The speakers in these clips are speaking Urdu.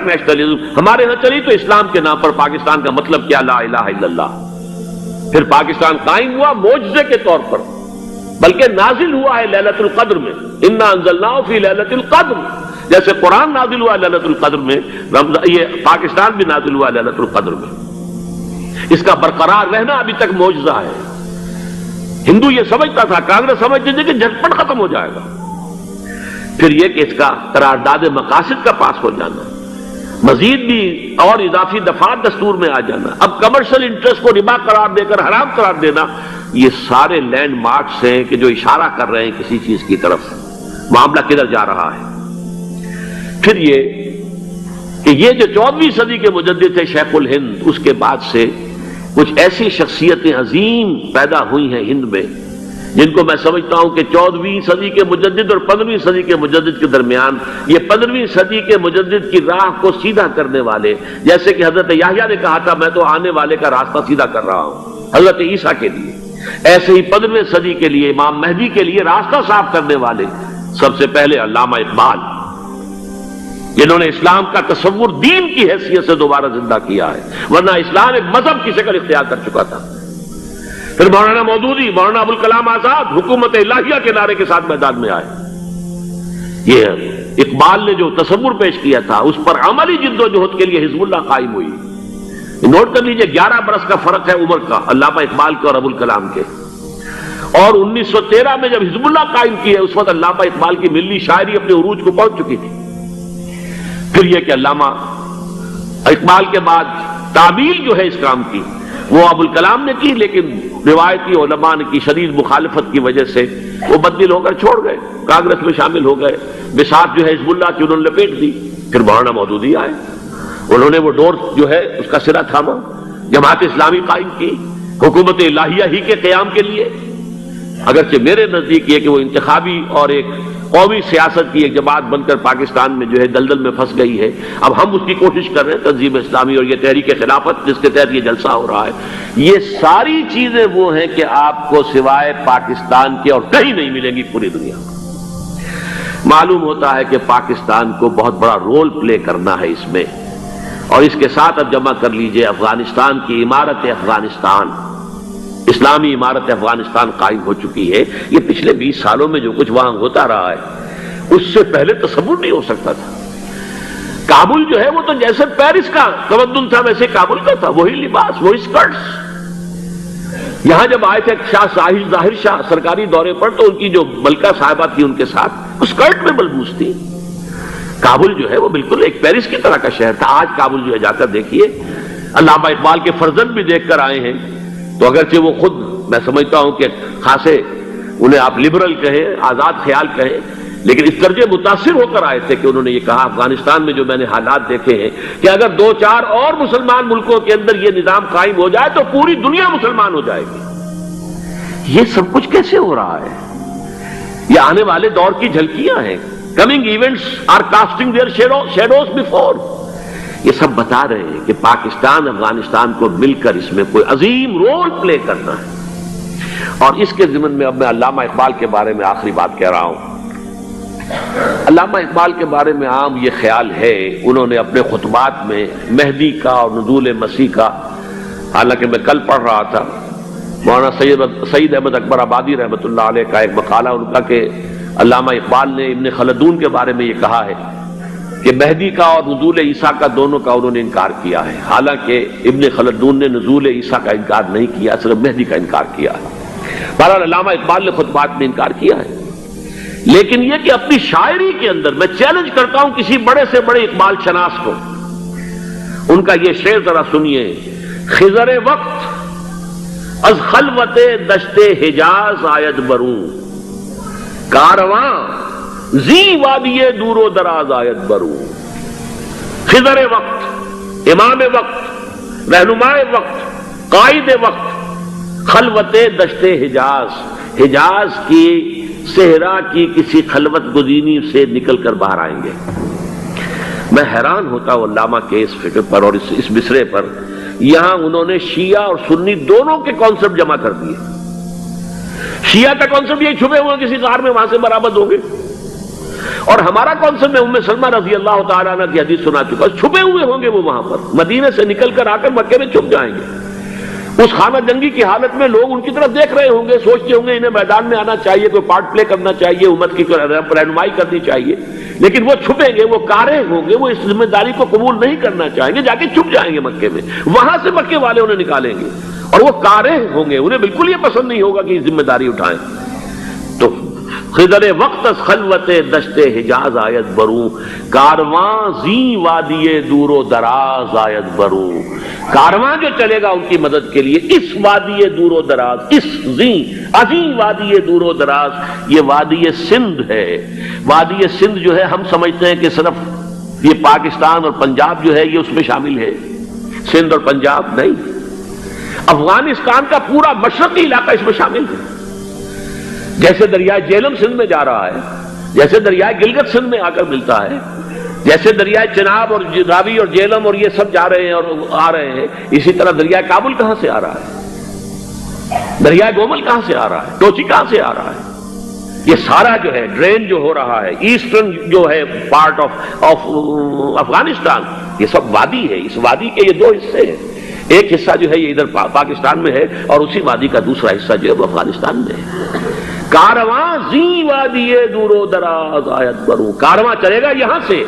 نیشنلزم ہمارے ہاں چلی تو اسلام کے نام پر پاکستان کا مطلب کیا؟ لا الہ الا اللہ. پھر پاکستان قائم ہوا معجزے کے طور پر، بلکہ نازل ہوا ہے لیلۃ القدر میں. انا انزلناہ فی لیلۃ القدر، جیسے قرآن نازل ہوا لیلۃ القدر میں، یہ پاکستان بھی نازل ہوا لیلۃ القدر میں. اس کا برقرار رہنا ابھی تک معجزہ ہے. ہندو یہ سمجھتا تھا، کانگریس سمجھتی تھی کہ جھٹپٹ ختم ہو جائے گا. پھر یہ کہ اس کا قرارداد مقاصد کا پاس ہو جانا، مزید بھی اور اضافی دفعات دستور میں آ جانا، اب کمرشل انٹرسٹ کو ربا قرار دے کر حرام قرار دینا، یہ سارے لینڈ مارکس ہیں کہ جو اشارہ کر رہے ہیں کسی چیز کی طرف، معاملہ کدھر جا رہا ہے. پھر یہ کہ یہ جو 14ویں صدی کے مجدد تھے شیخ الہند، اس کے بعد سے کچھ ایسی شخصیتیں عظیم پیدا ہوئی ہیں ہند میں، جن کو میں سمجھتا ہوں کہ 14ویں صدی کے مجدد اور 15ویں صدی کے مجدد کے درمیان یہ 15ویں صدی کے مجدد کی راہ کو سیدھا کرنے والے، جیسے کہ حضرت یحییٰ نے کہا تھا میں تو آنے والے کا راستہ سیدھا کر رہا ہوں حضرت عیسیٰ کے لیے، ایسے ہی 15ویں صدی کے لیے امام مہدی کے لیے راستہ صاف کرنے والے سب سے پہلے علامہ اقبال، جنہوں نے اسلام کا تصور دین کی حیثیت سے دوبارہ زندہ کیا ہے، ورنہ اسلام ایک مذہب کی شکل اختیار کر چکا تھا. پھر مولانا مودودی، مولانا ابوالکلام آزاد حکومت الہیہ کے نعرے کے ساتھ میدان میں آئے. یہ اقبال نے جو تصور پیش کیا تھا اس پر عملی جد و جہد کے لیے حزب اللہ قائم ہوئی. نوٹ کر لیجئے 11 برس کا فرق ہے عمر کا علامہ اقبال کے اور ابوالکلام کے. اور 1913 میں جب حزب اللہ قائم کی ہے اس وقت علامہ اقبال کی ملی شاعری اپنے عروج کو پہنچ چکی تھی. پھر یہ کہ علامہ اقبال کے بعد تعبیل جو ہے اس کام کی وہ ابوالکلام نے کی، لیکن روایتی علماء کی شدید مخالفت کی وجہ سے وہ بددل ہو کر چھوڑ گئے، کانگریس میں شامل ہو گئے، بساط جو ہے حزب اللہ کی انہوں نے لپیٹ دی. پھر مولانا مودودی آئے، انہوں نے وہ ڈور جو ہے اس کا سرا تھاما، جماعت اسلامی قائم کی حکومت الہیہ ہی کے قیام کے لیے. اگرچہ میرے نزدیک یہ کہ وہ انتخابی اور ایک قومی سیاست کی ایک جماعت بن کر پاکستان میں جو ہے دلدل میں پھنس گئی ہے، اب ہم اس کی کوشش کر رہے ہیں تنظیم اسلامی اور یہ تحریک خلافت جس کے تحت یہ جلسہ ہو رہا ہے. یہ ساری چیزیں وہ ہیں کہ آپ کو سوائے پاکستان کے اور کہیں نہیں ملیں گی پوری دنیا میں. معلوم ہوتا ہے کہ پاکستان کو بہت بڑا رول پلے کرنا ہے اس میں. اور اس کے ساتھ اب جمع کر لیجئے افغانستان کی عمارت افغانستان، اسلامی عمارت افغانستان قائم ہو چکی ہے. یہ پچھلے 20 سالوں میں جو کچھ وہاں ہوتا رہا ہے اس سے پہلے تصور نہیں ہو سکتا تھا. کابل جو ہے وہ تو جیسے پیرس کا تمدن تھا ویسے کابل کا تھا، وہی لباس، وہی سکرٹس. یہاں جب آئے تھے شاہ ظاہر شاہ سرکاری دورے پر تو ان کی جو ملکہ صاحبہ تھی ان کے ساتھ وہ سکرٹ میں ملبوس تھی. کابل جو ہے وہ بالکل ایک پیرس کی طرح کا شہر تھا. آج کابل جو ہے جا کر دیکھیے، علامہ اقبال کے فرزند بھی دیکھ کر آئے ہیں، تو اگرچہ وہ خود میں سمجھتا ہوں کہ خاصے انہیں آپ لبرل کہیں، آزاد خیال کہیں، لیکن اس درجے متاثر ہو کر آئے تھے کہ انہوں نے یہ کہا افغانستان میں جو میں نے حالات دیکھے ہیں کہ اگر 2-4 اور مسلمان ملکوں کے اندر یہ نظام قائم ہو جائے تو پوری دنیا مسلمان ہو جائے گی. یہ سب کچھ کیسے ہو رہا ہے؟ یہ آنے والے دور کی جھلکیاں ہیں. Coming events are casting their shadows before. یہ سب بتا رہے ہیں کہ پاکستان افغانستان کو مل کر اس میں کوئی عظیم رول پلے کرنا ہے. اور اس کے ضمن میں اب میں علامہ اقبال کے بارے میں آخری بات کہہ رہا ہوں. علامہ اقبال کے بارے میں عام یہ خیال ہے، انہوں نے اپنے خطبات میں مہدی کا اور نزول مسیح کا، حالانکہ میں کل پڑھ رہا تھا مولانا سید احمد اکبر آبادی رحمۃ اللہ علیہ کا ایک مقالہ ان کا کہ علامہ اقبال نے ابن خلدون کے بارے میں یہ کہا ہے کہ مہدی کا اور نزول عیسیٰ کا دونوں کا انہوں نے انکار کیا ہے. حالانکہ ابن خلدون نے نزول عیسیٰ کا انکار نہیں کیا، صرف مہدی کا انکار کیا ہے. بہرحال علامہ اقبال نے خطبات میں انکار کیا ہے. لیکن یہ کہ اپنی شاعری کے اندر میں چیلنج کرتا ہوں کسی بڑے سے بڑے اقبال شناس کو، ان کا یہ شعر ذرا سنیے. خضر وقت از خلوت دشت حجاز آید بروں، کارواں زی وادی دور و دراز آید بروں. خضر وقت، امام وقت، رہنمائے وقت، قائد وقت، خلوت دشت حجاز، حجاز کی صحرا کی کسی خلوت گزینی سے نکل کر باہر آئیں گے. میں حیران ہوتا ہوں علامہ کے اس فکر پر اور اس مصرے پر. یہاں انہوں نے شیعہ اور سنی دونوں کے کانسیپٹ جمع کر دیے. شیعہ کا کانسیپٹ یہ چھپے ہوئے کسی غار میں وہاں سے برآمد ہوں گے، اور ہمارا کانسیپٹ میں ام سلمہ رضی اللہ تعالیٰ عنہ کی حدیث سنا چکا، چھپے ہوئے ہوں گے وہ وہاں پر، مدینے سے نکل کر آ کر مکے میں چھپ جائیں گے۔ اس خانہ جنگی کی حالت میں لوگ ان کی طرف دیکھ رہے ہوں گے، سوچتے ہوں گے انہیں میدان میں آنا چاہیے، کوئی پارٹ پلے کرنا چاہیے، امت کی رہنمائی کرنی چاہیے، لیکن وہ چھپیں گے، وہ کارے ہوں گے، وہ اس ذمہ داری کو قبول نہیں کرنا چاہیں گے، جا کے چھپ جائیں گے مکے میں، وہاں سے مکے والے انہیں نکالیں گے، اور وہ کارے ہوں گے، انہیں بالکل یہ پسند نہیں ہوگا کہ یہ ذمہ داری اٹھائیں۔ تو خضر وقت از خلوت دشت حجاز آیت بروں، کارواں زی وادی دور و دراز آیت بروں، کارواں جو چلے گا ان کی مدد کے لیے اس وادی دور و دراز، اس زی عظیم وادی دور و دراز، یہ وادی سندھ ہے۔ وادی سندھ جو ہے ہم سمجھتے ہیں کہ صرف یہ پاکستان اور پنجاب جو ہے یہ اس میں شامل ہے، سندھ اور پنجاب نہیں، افغانستان کا پورا مشرقی علاقہ اس میں شامل ہے۔ جیسے دریائے جیلم سندھ میں جا رہا ہے، جیسے دریائے گلگت سندھ میں آ کر ملتا ہے، جیسے دریائے چناب اور راوی اور جیلم اور یہ سب جا رہے ہیں اور آ رہے ہیں، اسی طرح دریائے کابل کہاں سے آ رہا ہے، دریائے گومل کہاں سے آ رہا ہے، ٹوچی کہاں سے آ رہا ہے، یہ سارا جو ہے ڈرین جو ہو رہا ہے، ایسٹرن جو ہے پارٹ آف افغانستان، یہ سب وادی ہے۔ اس وادی کے یہ دو حصے ہیں، ایک حصہ جو ہے یہ ادھر پاکستان میں ہے اور اسی وادی کا دوسرا حصہ جو ہے وہ افغانستان میں ہے۔ کارواں زی وادی دور و دراز آیت بروں، کارواں چلے گا یہاں سے،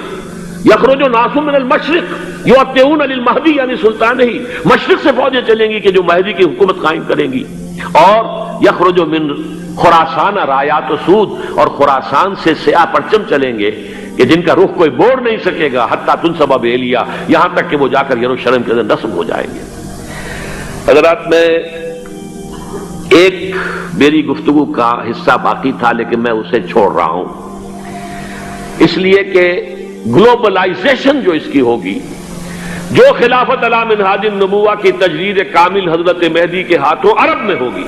یخرج ناس من المشرق یؤتون للمہدی یعنی سلطان ہی، مشرق سے فوجیں چلیں گی کہ جو مہدی کی حکومت قائم کریں گی، اور یخرج من خراسان رایات و سود، اور خراسان سے سیاہ پرچم چلیں گے کہ جن کا رخ کوئی موڑ نہیں سکے گا، حتیٰ تنصب بیلیا، یہاں تک کہ وہ جا کر یروشلم کے اندر نصب ہو جائیں گے۔ حضرات، میں ایک میری گفتگو کا حصہ باقی تھا لیکن میں اسے چھوڑ رہا ہوں، اس لیے کہ گلوبلائزیشن جو اس کی ہوگی، جو خلافت علی منہاج النبوہ کی تجرید کامل حضرت مہدی کے ہاتھوں عرب میں ہوگی،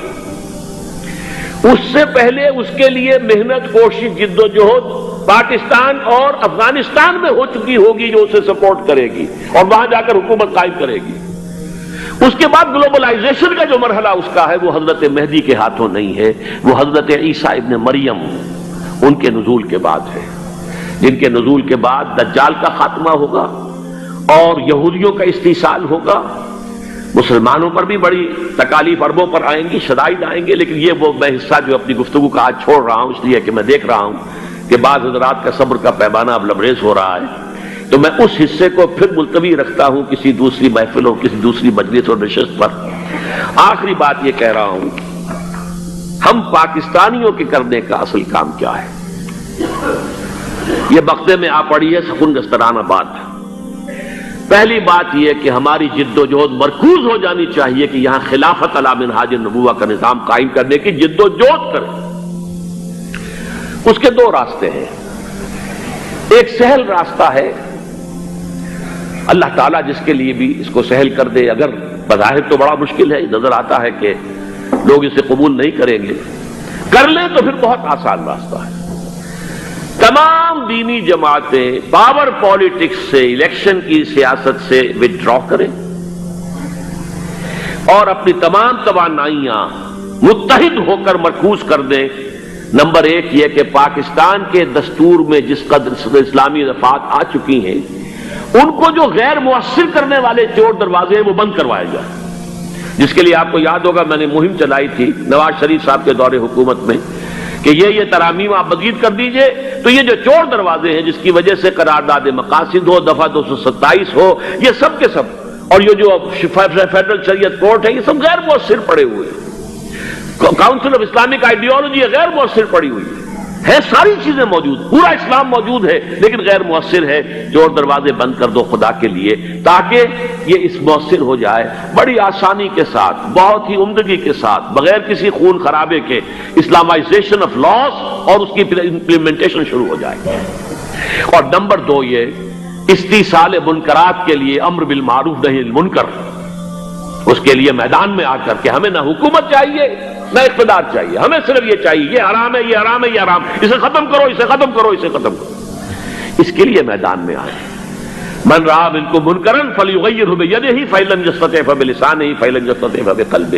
اس سے پہلے اس کے لیے محنت، کوشش، جد و جہد پاکستان اور افغانستان میں ہو چکی ہوگی جو اسے سپورٹ کرے گی اور وہاں جا کر حکومت قائم کرے گی۔ اس کے بعد گلوبلائزیشن کا جو مرحلہ اس کا ہے وہ حضرت مہدی کے ہاتھوں نہیں ہے، وہ حضرت عیسیٰ ابن مریم ان کے نزول کے بعد ہے، جن کے نزول کے بعد دجال کا خاتمہ ہوگا اور یہودیوں کا استحصال ہوگا، مسلمانوں پر بھی بڑی تکالیف عربوں پر آئیں گی، شدائد آئیں گے، لیکن یہ وہ میں حصہ جو اپنی گفتگو کا آج چھوڑ رہا ہوں اس لیے کہ میں دیکھ رہا ہوں کہ بعض حضرات کا صبر کا پیمانہ اب لبریز ہو رہا ہے، تو میں اس حصے کو پھر ملتوی رکھتا ہوں کسی دوسری محفل اور کسی دوسری مجلس اور نشست پر۔ آخری بات یہ کہہ رہا ہوں، ہم پاکستانیوں کے کرنے کا اصل کام کیا ہے؟ یہ بغدے میں آ پڑی ہے سخن گسترانہ بات۔ پہلی بات یہ کہ ہماری جد و جہد مرکوز ہو جانی چاہیے کہ یہاں خلافت علی منہاج النبوہ کا نظام قائم کرنے کی جد و جہد کریں۔ اس کے دو راستے ہیں، ایک سہل راستہ ہے، اللہ تعالیٰ جس کے لیے بھی اس کو سہل کر دے، اگر بظاہر تو بڑا مشکل ہے، نظر آتا ہے کہ لوگ اسے قبول نہیں کریں گے، کر لیں تو پھر بہت آسان راستہ ہے۔ تمام دینی جماعتیں پاور پالیٹکس سے، الیکشن کی سیاست سے وڈرا کریں اور اپنی تمام توانائیاں متحد ہو کر مرکوز کر دیں۔ نمبر ایک یہ کہ پاکستان کے دستور میں جس قدر اسلامی دفعات آ چکی ہیں ان کو جو غیر مؤثر کرنے والے چور دروازے ہیں وہ بند کروائے جائیں، جس کے لیے آپ کو یاد ہوگا میں نے مہم چلائی تھی نواز شریف صاحب کے دور حکومت میں کہ یہ ترامیم آپ مزید کر دیجئے، تو یہ جو چور دروازے ہیں جس کی وجہ سے قرارداد مقاصد ہو، دفعہ 227 ہو، یہ سب کے سب، اور یہ جو فیڈرل شریعت کورٹ ہے، یہ سب غیر مؤثر پڑے ہوئے ہیں، کاؤنسل آف اسلامک آئیڈیالوجی غیر مؤثر پڑی ہوئی ہے، ساری چیزیں موجود، پورا اسلام موجود ہے لیکن غیر مؤثر ہے۔ چور دروازے بند کر دو خدا کے لیے تاکہ یہ اس مؤثر ہو جائے، بڑی آسانی کے ساتھ، بہت ہی عمدگی کے ساتھ، بغیر کسی خون خرابے کے اسلامائزیشن آف لاس اور اس کی امپلیمنٹیشن شروع ہو جائے۔ اور نمبر دو یہ استیصال منکرات کے لیے امر بالمعروف نہی عن المنکر، اس کے لیے میدان میں آ کر کہ ہمیں نہ حکومت چاہیے نہ اقتدار چاہیے، ہمیں صرف یہ چاہیے یہ حرام ہے، یہ حرام ہے، یہ حرام، اسے ختم کرو، اسے ختم کرو، اسے ختم کرو، اس کے لیے میدان میں آئے۔ من رأى منکم منکرا فلیغیرہ بیدہ فإن لم یستطع فبلسانہ فإن لم یستطع فبقلبہ۔